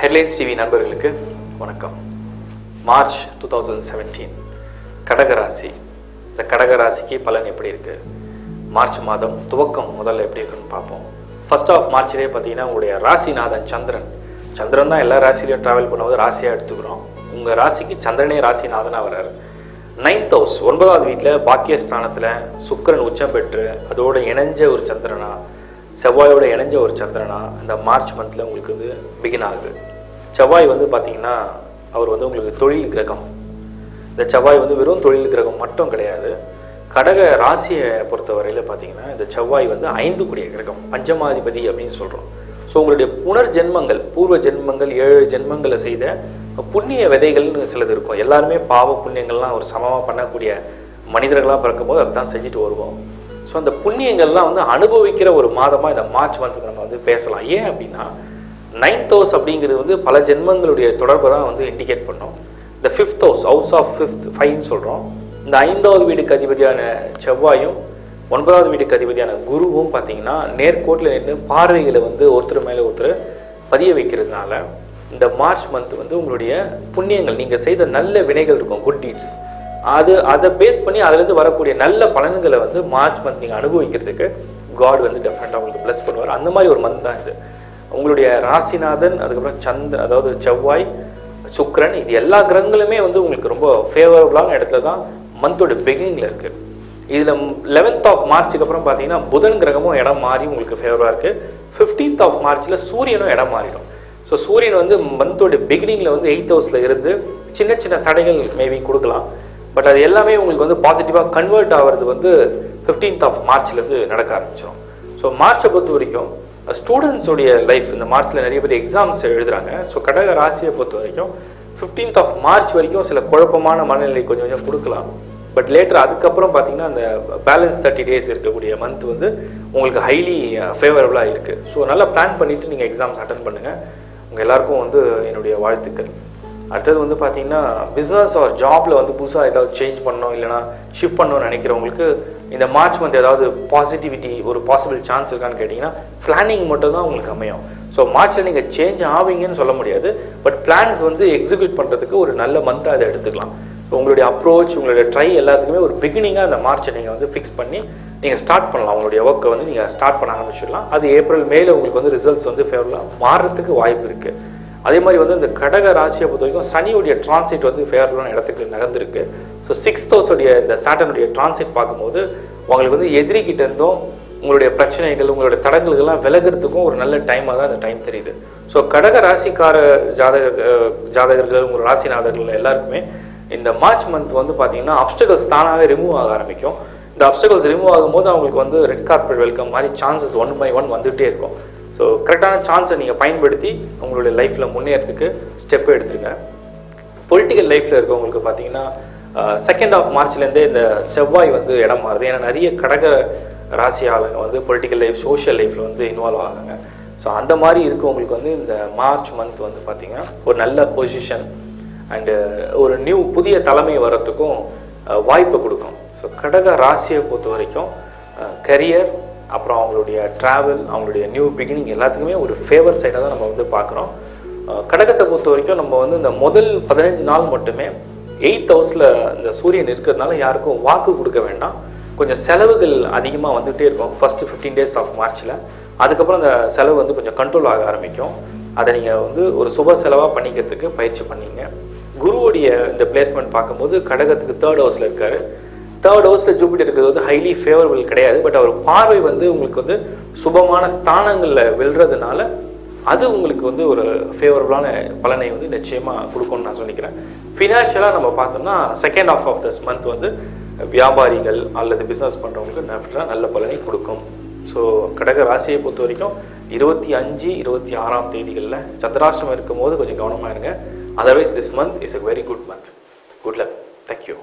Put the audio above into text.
Headlines TV நண்பர்களுக்கு வணக்கம். March 2017 கடகராசி. இந்த கடகராசிக்கு பலன் எப்படி இருக்குது, மார்ச் மாதம் துவக்கம் முதல்ல எப்படி இருக்குன்னு பார்ப்போம். ஃபர்ஸ்ட் ஆஃப் மார்ச்லேயே பார்த்தீங்கன்னா உங்களுடைய ராசிநாதன் சந்திரன் தான் எல்லா ராசிலையும் ட்ராவல் பண்ணும்போது ராசியாக எடுத்துக்கிறோம். உங்கள் ராசிக்கு சந்திரனே ராசிநாதனாக வர்றாரு. 9th house 9வது வீட்டில் பாக்கியஸ்தானத்தில் சுக்கிரன் உச்சம் பெற்று அதோட இணைஞ்ச ஒரு சந்திரனா, செவ்வாயோட இணைஞ்ச ஒரு சந்திரனா இந்த மார்ச் மந்தில் உங்களுக்கு வந்து பிகின் ஆகுது. செவ்வாய் வந்து பார்த்தீங்கன்னா அவர் வந்து உங்களுக்கு தொழில் கிரகம். இந்த செவ்வாய் வந்து வெறும் தொழில் கிரகம் மட்டும் கிடையாது. கடக ராசியை பொறுத்தவரையில் பார்த்தீங்கன்னா இந்த செவ்வாய் வந்து 5 கூடிய கிரகம், பஞ்சமாதிபதி அப்படின்னு சொல்கிறோம். ஸோ உங்களுடைய புனர்ஜென்மங்கள், பூர்வ ஜென்மங்கள், 7 ஜென்மங்களை செய்த புண்ணிய விதைகள்னு சிலது இருக்கும். எல்லாருமே பாவ புண்ணியங்கள்லாம் ஒரு சமமாக பண்ணக்கூடிய மனிதர்களாக பிறக்கும்போது அதை தான் செஞ்சுட்டு வருவோம். ஸோ அந்த புண்ணியங்கள்லாம் வந்து அனுபவிக்கிற ஒரு மாதமாக இந்த மார்ச் மந்த்துக்கு நம்ம வந்து பேசலாம். ஏன் அப்படின்னா 9th house அப்படிங்கிறது வந்து பல ஜென்மங்களுடைய தொடர்பை தான் வந்து இண்டிகேட் பண்ணோம். இந்த 5th house, ஹவுஸ் ஆஃப் 5ன்னு சொல்கிறோம். இந்த 5வது வீடுக்கு அதிபதியான செவ்வாயும் 9வது வீட்டுக்கு அதிபதியான குருவும் பார்த்தீங்கன்னா நேர்கோட்டில் நின்று பார்வைகளை வந்து ஒருத்தர் மேலே ஒருத்தர் பதிய வைக்கிறதுனால இந்த மார்ச் மந்த் வந்து உங்களுடைய புண்ணியங்கள், நீங்கள் செய்த நல்ல வினைகள் இருக்கும், குட் டீட்ஸ், அதை பேஸ் பண்ணி அதுலேருந்து வரக்கூடிய நல்ல பலன்களை வந்து மார்ச் மந்த் நீங்கள் அனுபவிக்கிறதுக்கு காட் வந்து டெஃபினட்டாக உங்களுக்கு ப்ளஸ் பண்ணுவார். அந்த மாதிரி ஒரு மந்த் தான் இது. உங்களுடைய ராசிநாதன், அதுக்கப்புறம் அதாவது செவ்வாய், சுக்கிரன், இது எல்லா கிரகங்களுமே வந்து உங்களுக்கு ரொம்ப ஃபேவரபுளான இடத்துல தான் மந்தோட பிகினிங்கில் இருக்குது. இதில் 11th of மார்ச்சுக்கு அப்புறம் பார்த்தீங்கன்னா புதன் கிரகமும் இடம் மாறி உங்களுக்கு ஃபேவராக இருக்குது. 15th of மார்ச்சில் சூரியனும் இடம் மாறிடும். ஸோ சூரியன் வந்து மந்தோட பிகினிங்கில் வந்து 8th ஹவுஸில் இருந்து சின்ன சின்ன தடைகள் மேபி கொடுக்கலாம். பட் அது எல்லாமே உங்களுக்கு வந்து பாசிட்டிவாக கன்வெர்ட் ஆகிறது வந்து 15th of மார்ச்லேருந்து நடக்க ஆரம்பிச்சிடும். ஸோ மார்ச்சை பொறுத்த வரைக்கும் ஸ்டூடெண்ட்ஸோடைய லைஃப் இந்த மார்ச்சில் நிறைய பேர் எக்ஸாம்ஸ் எழுதுகிறாங்க. ஸோ கடக ராசியை பொறுத்த வரைக்கும் 15th of மார்ச் வரைக்கும் சில குழப்பமான மனநிலை கொஞ்சம் கொஞ்சம் கொடுக்கலாம். பட் லேட்டர் அதுக்கப்புறம் பார்த்தீங்கன்னா அந்த பேலன்ஸ் 30 days இருக்கக்கூடிய மந்த் வந்து உங்களுக்கு ஹைலி ஃபேவரபுளாக இருக்குது. ஸோ நல்லா பிளான் பண்ணிவிட்டு நீங்கள் எக்ஸாம்ஸ் அட்டன் பண்ணுங்கள். உங்கள் எல்லாருக்கும் வந்து என்னுடைய வாழ்த்துக்கள். அடுத்தது வந்து பார்த்தீங்கன்னா பிஸ்னஸ் ஆர் ஜாபில் வந்து புதுசாக ஏதாவது சேஞ்ச் பண்ணணும், இல்லைனா ஷிஃப்ட் பண்ணணும்னு நினைக்கிறவங்களுக்கு இந்த மார்ச் மந்த் ஏதாவது பாசிட்டிவிட்டி, ஒரு பாசிபிள் சான்ஸ் இருக்கான்னு கேட்டிங்கன்னா பிளானிங் மட்டும் தான் உங்களுக்கு அமையும். ஸோ மார்ச்சில் நீங்கள் சேஞ்ச் ஆவீங்கன்னு சொல்ல முடியாது. பட் பிளான்ஸ் வந்து எக்ஸிக்யூட் பண்ணுறதுக்கு ஒரு நல்ல மந்தாக அதை எடுத்துக்கலாம். உங்களுடைய அப்ரோச், உங்களுடைய ட்ரை எல்லாத்துக்குமே ஒரு பிகினிங்காக அந்த மார்ச்சை நீங்கள் வந்து ஃபிக்ஸ் பண்ணி நீங்கள் ஸ்டார்ட் பண்ணலாம். உங்களுடைய ஒர்க்கை வந்து நீங்கள் ஸ்டார்ட் பண்ண ஆரம்பிச்சிடலாம். அது ஏப்ரல் மேல உங்களுக்கு வந்து ரிசல்ட்ஸ் வந்து ஃபேவரபுளாக மாறுறதுக்கு வாய்ப்பு இருக்குது. அதே மாதிரி வந்து இந்த கடக ராசியை பொறுத்த வரைக்கும் சனியுடைய டிரான்சிட் வந்து ஃபேவரபுளான இடத்துக்கு நகர்ந்துருக்கு. ஸோ 6th ஹவுஸுடைய இந்த சாட்டனுடைய டிரான்சிட் பார்க்கும்போது உங்களுக்கு வந்து எதிரிகிட்ட இருந்தும் உங்களுடைய பிரச்சனைகள், உங்களுடைய தடங்கல்கள்லாம் விலகிறதுக்கும் ஒரு நல்ல டைமாக தான் இந்த டைம் தெரியுது. ஸோ கடக ராசிக்கார ஜாதகர்கள், உங்கள் ராசிநாதர்கள் எல்லாருக்குமே இந்த மார்ச் மந்த் வந்து பார்த்தீங்கன்னா அப்டக்கல்ஸ் தானாகவே ரிமூவ் ஆக ஆரம்பிக்கும். இந்த அப்டக்கல்ஸ் ரிமூவ் ஆகும்போது அவங்களுக்கு வந்து ரெட் கார்பெட் வெல்கம் மாதிரி சான்சஸ் 1 by 1 வந்துகிட்டே இருக்கும். ஸோ கரெக்டான சான்ஸை நீங்கள் பயன்படுத்தி உங்களுடைய லைஃப்பில் முன்னேறதுக்கு ஸ்டெப் எடுத்துருங்க. பொலிட்டிக்கல் லைஃப்பில் இருக்கவங்களுக்கு பார்த்தீங்கன்னா 2nd of மார்ச்லேருந்தே இந்த செவ்வாய் வந்து இடம் மாறுது. ஏன்னா நிறைய கடக ராசி ஆளுங்க வந்து பொலிட்டிக்கல் லைஃப், சோஷியல் லைஃப்பில் வந்து இன்வால்வ் ஆகுங்க. ஸோ அந்த மாதிரி இருக்கவங்களுக்கு வந்து இந்த மார்ச் மந்த் வந்து பார்த்திங்கன்னா ஒரு நல்ல பொசிஷன் அண்டு ஒரு புதிய தலைமை வர்றதுக்கும் வாய்ப்பை கொடுக்கும். ஸோ கடக ராசியை பொறுத்த வரைக்கும் கரியர், அப்புறம் அவங்களுடைய ட்ராவல், அவங்களுடைய நியூ பிகினிங் எல்லாத்துக்குமே ஒரு ஃபேவர் சைடாக தான் நம்ம வந்து பார்க்குறோம். கடகத்தை பொறுத்த வரைக்கும் நம்ம வந்து இந்த முதல் 15 நாள் மட்டுமே 8th ஹவுஸில் இந்த சூரியன் இருக்கிறதுனால யாருக்கும் வாக்கு கொடுக்க வேண்டாம். கொஞ்சம் செலவுகள் அதிகமாக வந்துகிட்டே இருக்கும் ஃபஸ்ட்டு 15 days of மார்ச்சில். அதுக்கப்புறம் அந்த செலவு வந்து கொஞ்சம் கண்ட்ரோல் ஆக ஆரம்பிக்கும். அதை நீங்கள் வந்து ஒரு சுப செலவாக பண்ணிக்கிறதுக்கு பயிற்சி பண்ணிங்க. குருவுடைய இந்த பிளேஸ்மெண்ட் பார்க்கும்போது கடகத்துக்கு 3rd ஹவுஸில் இருக்கார். 3rd ஹவுஸில் ஜூபிட்டர் இருக்கிறது வந்து ஹைலி ஃபேவரபிள் கிடையாது. பட் அவர் பார்வை வந்து உங்களுக்கு வந்து சுபமான ஸ்தானங்களில் விழுறதுனால அது உங்களுக்கு வந்து ஒரு ஃபேவரபுளான பலனை வந்து நிச்சயமாக கொடுக்கும்னு நான் சொல்லிக்கிறேன். ஃபினான்ஷியலாக நம்ம பார்த்தோம்னா 2nd half of this month வந்து வியாபாரிகள் அல்லது பிஸ்னஸ் பண்ணுறவங்களுக்கு நல்ல பலனை கொடுக்கும். ஸோ கடக ராசியை பொறுத்த வரைக்கும் 25, 26ஆம் தேதிகளில் சந்திராஷ்டமம் இருக்கும் போது கொஞ்சம் கவனமாக இருங்க. Otherwise this month is a very good month. Good luck. Thank you.